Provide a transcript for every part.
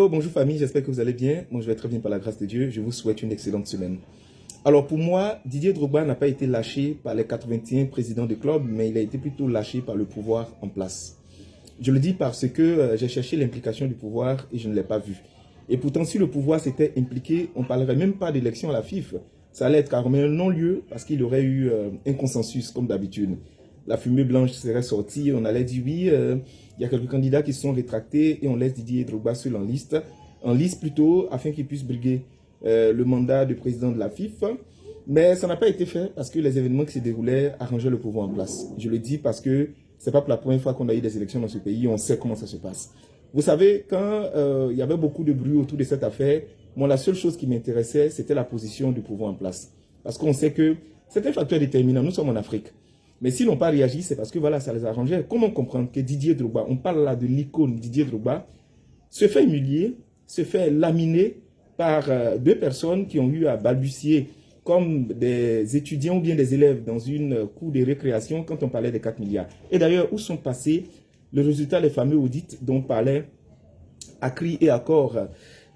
Bonjour famille, j'espère que vous allez bien. Moi je vais très bien par la grâce de Dieu. Je vous souhaite une excellente semaine. Alors pour moi, Didier Drogba n'a pas été lâché par les 81 présidents de club, mais il a été plutôt lâché par le pouvoir en place. Je le dis parce que j'ai cherché l'implication du pouvoir et je ne l'ai pas vu. Et pourtant si le pouvoir s'était impliqué, on ne parlerait même pas d'élection à la FIFA. Ça allait être carrément un non-lieu parce qu'il y aurait eu un consensus comme d'habitude. La fumée blanche serait sortie, on allait dire oui, il y a quelques candidats qui se sont rétractés et on laisse Didier Drogba seul en liste plutôt, afin qu'il puisse briguer le mandat de président de la FIFA. Mais ça n'a pas été fait parce que les événements qui se déroulaient arrangeaient le pouvoir en place. Je le dis parce que c'est pas pour la première fois qu'on a eu des élections dans ce pays, on sait comment ça se passe. Vous savez, quand il y avait beaucoup de bruit autour de cette affaire, moi la seule chose qui m'intéressait, c'était la position du pouvoir en place. Parce qu'on sait que c'est un facteur déterminant, nous sommes en Afrique. Mais s'ils n'ont pas réagi, c'est parce que voilà, ça les arrangeait. Comment comprendre que Didier Drogba, on parle là de l'icône Didier Drogba, se fait humilier, se fait laminer par deux personnes qui ont eu à balbutier comme des étudiants ou bien des élèves dans une cour de récréation quand on parlait des 4 milliards. Et d'ailleurs, où sont passés le résultat des fameux audits dont parlait à cri et à corps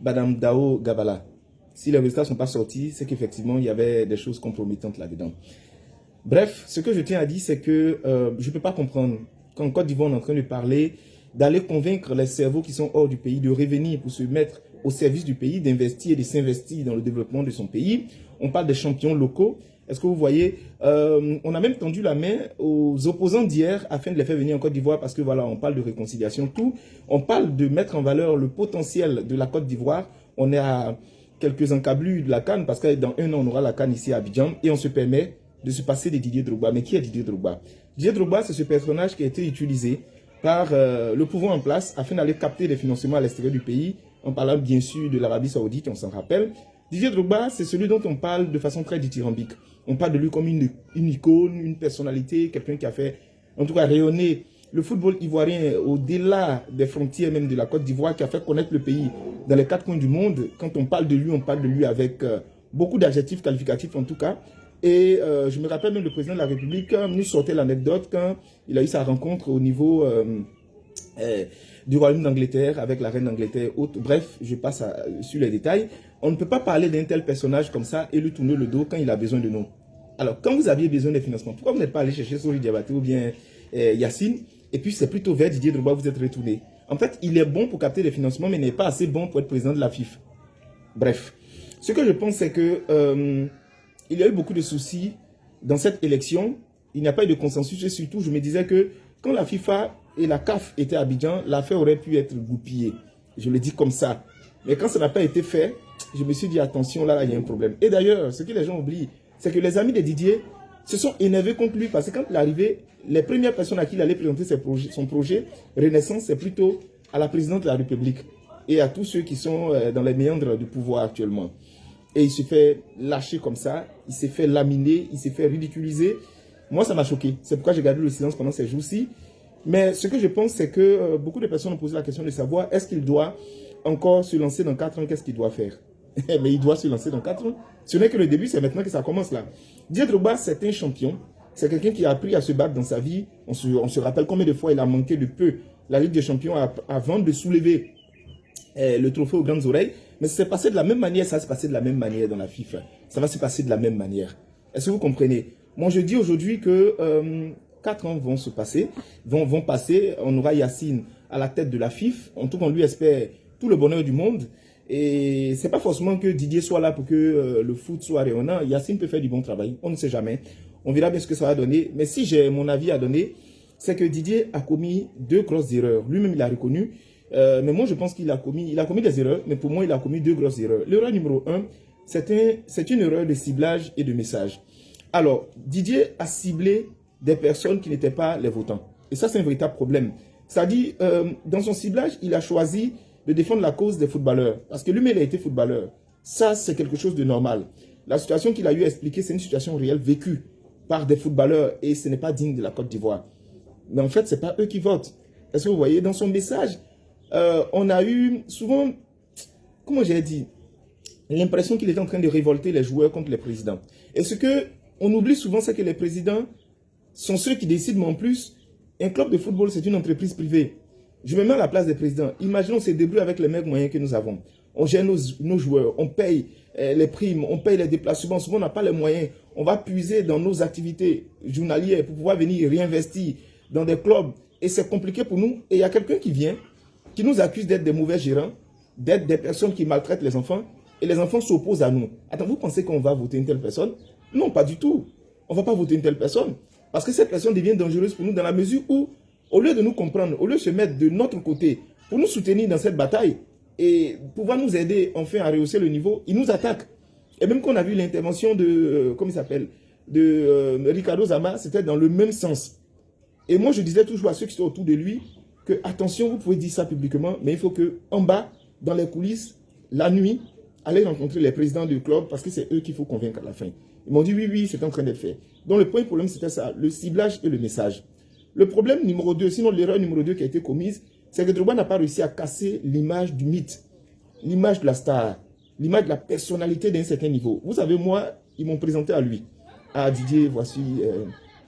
Madame Dao Gabala? Si les résultats ne sont pas sortis, c'est qu'effectivement, il y avait des choses compromettantes là-dedans. Bref, ce que je tiens à dire, c'est que je ne peux pas comprendre qu'en Côte d'Ivoire, on est en train de parler d'aller convaincre les cerveaux qui sont hors du pays de revenir pour se mettre au service du pays, d'investir et de s'investir dans le développement de son pays. On parle des champions locaux. Est-ce que vous voyez, on a même tendu la main aux opposants d'hier afin de les faire venir en Côte d'Ivoire parce que voilà, on parle de réconciliation, tout. On parle de mettre en valeur le potentiel de la Côte d'Ivoire. On est à quelques encablures de la CAN parce que dans un an, on aura la CAN ici à Abidjan et on se permet de se passer de Didier Drogba. Mais qui est Didier Drogba? Didier Drogba, c'est ce personnage qui a été utilisé par le pouvoir en place afin d'aller capter des financements à l'extérieur du pays, en parlant bien sûr de l'Arabie Saoudite, on s'en rappelle. Didier Drogba, c'est celui dont on parle de façon très dithyrambique. On parle de lui comme une icône, une personnalité, quelqu'un qui a fait, en tout cas, rayonner le football ivoirien au-delà des frontières même de la Côte d'Ivoire, qui a fait connaître le pays dans les 4 coins du monde. Quand on parle de lui avec beaucoup d'adjectifs qualificatifs en tout cas. Et je me rappelle même le président de la République nous sortait l'anecdote quand il a eu sa rencontre au niveau du Royaume d'Angleterre avec la reine d'Angleterre. Bref, je passe sur les détails. On ne peut pas parler d'un tel personnage comme ça et lui tourner le dos quand il a besoin de nous. Alors, quand vous aviez besoin des financements, pourquoi vous n'êtes pas allé chercher Sori Diabaté ou bien Yacine, et puis c'est plutôt vers Didier Drogba vous êtes retourné? En fait, il est bon pour capter des financements, mais il n'est pas assez bon pour être président de la FIFA. Bref, ce que je pense, c'est que il y a eu beaucoup de soucis dans cette élection. Il n'y a pas eu de consensus et surtout, je me disais que quand la FIFA et la CAF étaient à Abidjan, l'affaire aurait pu être goupillée. Je le dis comme ça. Mais quand ça n'a pas été fait, je me suis dit attention, là, il y a un problème. Et d'ailleurs, ce que les gens oublient, c'est que les amis de Didier se sont énervés contre lui parce que quand il est arrivé, les premières personnes à qui il allait présenter son projet Renaissance, c'est plutôt à la présidente de la République et à tous ceux qui sont dans les méandres du pouvoir actuellement. Et il se fait lâcher comme ça, il s'est fait laminer, il s'est fait ridiculiser. Moi, ça m'a choqué. C'est pourquoi j'ai gardé le silence pendant ces jours-ci. Mais ce que je pense, c'est que beaucoup de personnes ont posé la question de savoir est-ce qu'il doit encore se lancer dans 4 ans, qu'est-ce qu'il doit faire? Mais il doit se lancer dans 4 ans. Ce n'est que le début, c'est maintenant que ça commence là. Didier Drogba, c'est un champion. C'est quelqu'un qui a appris à se battre dans sa vie. On se rappelle combien de fois il a manqué de peu la Ligue des Champions avant de soulever le trophée aux grandes oreilles. Mais ça s'est passé de la même manière, ça va se passer de la même manière dans la FIFA. Ça va se passer de la même manière. Est-ce que vous comprenez? Moi, je dis aujourd'hui que 4 ans vont se passer, vont passer. On aura Yacine à la tête de la FIFA. En tout cas, on lui espère tout le bonheur du monde. Et c'est pas forcément que Didier soit là pour que le foot soit rayonnant. Yacine peut faire du bon travail. On ne sait jamais. On verra bien ce que ça va donner. Mais si j'ai mon avis à donner, c'est que Didier a commis 2 grosses erreurs. Lui-même, il a reconnu. Mais moi, je pense qu'il a commis des erreurs, mais pour moi, il a commis 2 grosses erreurs. L'erreur numéro 1, c'est une erreur de ciblage et de message. Alors, Didier a ciblé des personnes qui n'étaient pas les votants. Et ça, c'est un véritable problème. C'est-à-dire, dans son ciblage, il a choisi de défendre la cause des footballeurs. Parce que lui-même, il a été footballeur. Ça, c'est quelque chose de normal. La situation qu'il a eu à expliquer, c'est une situation réelle vécue par des footballeurs et ce n'est pas digne de la Côte d'Ivoire. Mais en fait, ce n'est pas eux qui votent. Est-ce que vous voyez, dans son message, on a eu souvent, comment j'ai dit, l'impression qu'il était en train de révolter les joueurs contre les présidents. Et ce qu'on oublie souvent, c'est que les présidents sont ceux qui décident, mais en plus, un club de football, c'est une entreprise privée. Je me mets à la place des présidents. Imaginons, on se débrouille avec les mêmes moyens que nous avons. On gère nos joueurs, on paye les primes, on paye les déplacements. Souvent, on n'a pas les moyens. On va puiser dans nos activités journalières pour pouvoir venir réinvestir dans des clubs. Et c'est compliqué pour nous. Et il y a quelqu'un qui vient, qui nous accuse d'être des mauvais gérants, d'être des personnes qui maltraitent les enfants. Et les enfants s'opposent à nous. Attends, vous pensez qu'on va voter une telle personne? Non, pas du tout. On ne va pas voter une telle personne. Parce que cette personne devient dangereuse pour nous dans la mesure où, au lieu de nous comprendre, au lieu de se mettre de notre côté pour nous soutenir dans cette bataille et pouvoir nous aider enfin à rehausser le niveau, il nous attaque. Et même qu'on a vu l'intervention de, comment il s'appelle, de Ricardo Zama, c'était dans le même sens. Et moi, je disais toujours à ceux qui sont autour de lui que, attention, vous pouvez dire ça publiquement, mais il faut que, en bas, dans les coulisses, la nuit, aller rencontrer les présidents du club parce que c'est eux qu'il faut convaincre à la fin. Ils m'ont dit oui, oui, c'est en train d'être fait. Donc le premier problème, c'était ça, le ciblage et le message. Le problème numéro 2, sinon l'erreur numéro 2 qui a été commise, c'est que Drogba n'a pas réussi à casser l'image du mythe, l'image de la star, l'image de la personnalité d'un certain niveau. Vous savez, moi, ils m'ont présenté à lui. Ah Didier, voici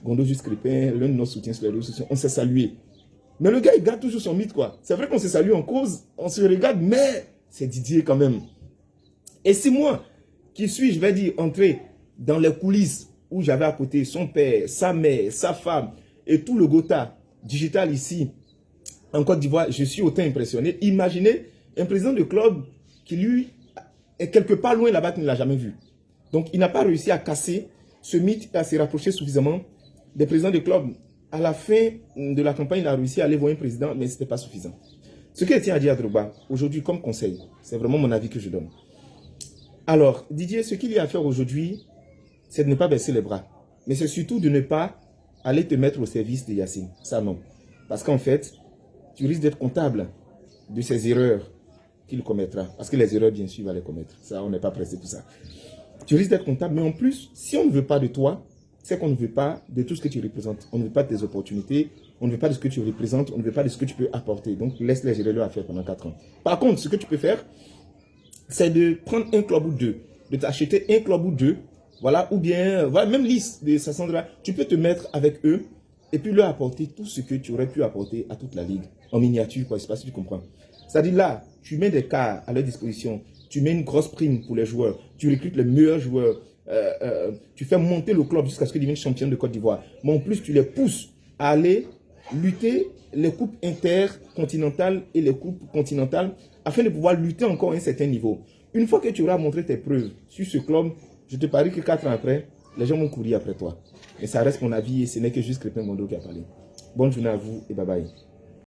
Gondo Juscripin, l'un de nos soutiens sur les réseaux sociaux, on s'est salué. Mais le gars, il garde toujours son mythe, quoi. C'est vrai qu'on s'est salué en cause, on se regarde, mais c'est Didier quand même. Et si moi, qui suis, je vais dire, entré dans les coulisses où j'avais à côté son père, sa mère, sa femme et tout le Gotha digital ici en Côte d'Ivoire, je suis autant impressionné. Imaginez un président de club qui lui est quelque part loin là-bas qui ne l'a jamais vu. Donc il n'a pas réussi à casser ce mythe et à se rapprocher suffisamment des présidents de club. À la fin de la campagne, il a réussi à aller voir un président, mais ce n'était pas suffisant. Ce qu'il tient à dire à Drogba, aujourd'hui comme conseil, c'est vraiment mon avis que je donne. Alors, Didier, ce qu'il y a à faire aujourd'hui, c'est de ne pas baisser les bras. Mais c'est surtout de ne pas aller te mettre au service de Yacine. Ça, non. Parce qu'en fait, tu risques d'être comptable de ces erreurs qu'il commettra. Parce que les erreurs, bien sûr, il va les commettre. Ça, on n'est pas pressé pour ça. Tu risques d'être comptable. Mais en plus, si on ne veut pas de toi, c'est qu'on ne veut pas de tout ce que tu représentes. On ne veut pas de tes opportunités. On ne veut pas de ce que tu représentes. On ne veut pas de ce que tu peux apporter. Donc, laisse-les gérer leur affaire pendant 4 ans. Par contre, ce que tu peux faire, c'est de prendre un club ou deux, de t'acheter un club ou deux, voilà, ou bien, voilà, même liste de Sassandra, tu peux te mettre avec eux et puis leur apporter tout ce que tu aurais pu apporter à toute la ligue, en miniature, quoi, je ne sais pas si tu comprends. C'est-à-dire là, tu mets des cas à leur disposition, tu mets une grosse prime pour les joueurs, tu recrutes les meilleurs joueurs, tu fais monter le club jusqu'à ce qu'ils deviennent champions de Côte d'Ivoire, mais en plus, tu les pousses à aller lutter les coupes intercontinentales et les coupes continentales afin de pouvoir lutter encore à un certain niveau. Une fois que tu auras montré tes preuves sur ce club, je te parie que 4 ans après, les gens vont courir après toi. Et ça reste mon avis et ce n'est que juste Crépin Gondo qui a parlé. Bonne journée à vous et bye bye.